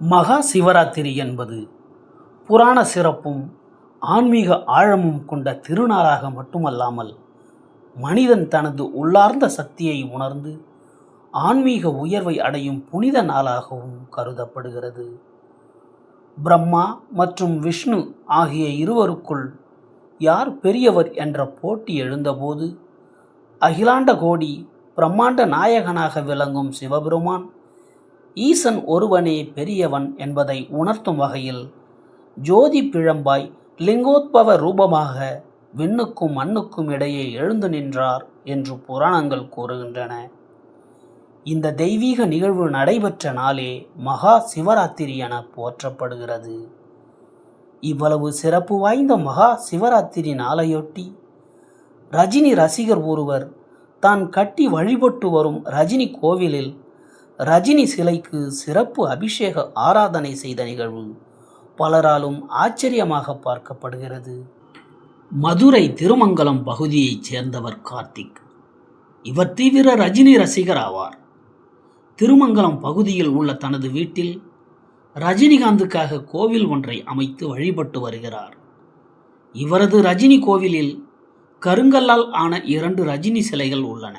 மகா சிவராத்திரி என்பது புராண சிறப்பும் ஆன்மீக ஆழமும் கொண்ட திருநாளாக மட்டுமல்லாமல், மனிதன் தனது உள்ளார்ந்த சக்தியை உணர்ந்து ஆன்மீக உயர்வை அடையும் புனித நாளாகவும் கருதப்படுகிறது. பிரம்மா மற்றும் விஷ்ணு ஆகிய இருவருக்குள் யார் பெரியவர் என்ற போட்டி எழுந்தபோது, அகிலாண்ட கோடி பிரம்மாண்ட நாயகனாக விளங்கும் சிவபெருமான் ஈசன் ஒருவனே பெரியவன் என்பதை உணர்த்தும் வகையில் ஜோதி பிழம்பாய் லிங்கோத்பவ ரூபமாக விண்ணுக்கும் மண்ணுக்கும் இடையே எழுந்து நின்றார் என்று புராணங்கள் கூறுகின்றன. இந்த தெய்வீக நிகழ்வு நடைபெற்ற நாளே மகா சிவராத்திரி என போற்றப்படுகிறது. இவ்வளவு சிறப்பு வாய்ந்த மகா சிவராத்திரி நாளையொட்டி ரஜினி ரசிகர் ஒருவர் தான் கட்டி வழிபட்டு வரும் ரஜினி கோவிலில் ரஜினி சிலைக்கு சிறப்பு அபிஷேக ஆராதனை செய்த நிகழ்வு பலராலும் ஆச்சரியமாக பார்க்கப்படுகிறது. மதுரை திருமங்கலம் பகுதியைச் சேர்ந்தவர் கார்த்திக். இவர் தீவிர ரஜினி ரசிகர் ஆவார். திருமங்கலம் பகுதியில் உள்ள தனது வீட்டில் ரஜினிகாந்துக்காக கோவில் ஒன்றை அமைத்து வழிபட்டு வருகிறார். இவரது ரஜினி கோவிலில் கருங்கல்லால் ஆன 2 ரஜினி சிலைகள் உள்ளன.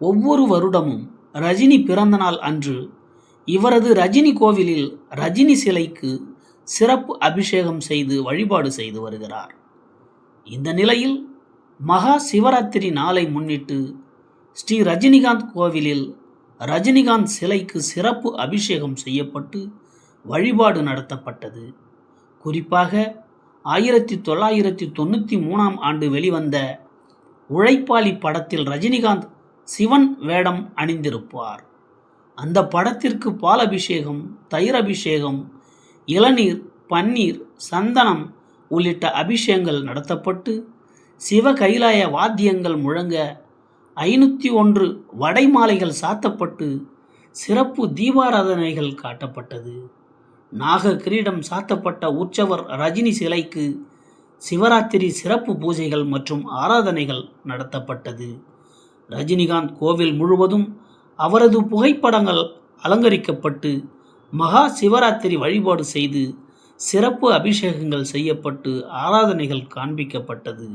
ஒவ்வொரு வருடமும் ரஜினி பிறந்தநாள் அன்று இவரது ரஜினி கோவிலில் ரஜினி சிலைக்கு சிறப்பு அபிஷேகம் செய்து வழிபாடு செய்து வருகிறார். இந்த நிலையில் மகா சிவராத்திரி நாளை முன்னிட்டு ஸ்ரீ ரஜினிகாந்த் கோவிலில் ரஜினிகாந்த் சிலைக்கு சிறப்பு அபிஷேகம் செய்யப்பட்டு வழிபாடு நடத்தப்பட்டது. குறிப்பாக 1993ஆம் ஆண்டு வெளிவந்த உழைப்பாளி படத்தில் ரஜினிகாந்த் சிவன் வேடம் அணிந்திருப்பார். அந்த படத்திற்கு பால் அபிஷேகம், தயிர் அபிஷேகம், இளநீர், பன்னீர், சந்தனம் உள்ளிட்ட அபிஷேகங்கள் நடத்தப்பட்டு சிவ கைலாய வாத்தியங்கள் முழங்க 501 வடை மாலைகள் சாத்தப்பட்டு சிறப்பு தீபாராதனைகள் காட்டப்பட்டது. நாக கிரீடம் சாத்தப்பட்ட உற்சவர் ரஜினி சிலைக்கு சிவராத்திரி சிறப்பு பூஜைகள் மற்றும் ஆராதனைகள் நடத்தப்பட்டது. ரஜினிகாந்த் கோவில் முழுவதும் அவரது புகைப்படங்கள் அலங்கரிக்கப்பட்டு மகா சிவராத்திரி வழிபாடு செய்து சிறப்பு அபிஷேகங்கள் செய்யப்பட்டு ஆராதனைகள் காண்பிக்கப்பட்டது.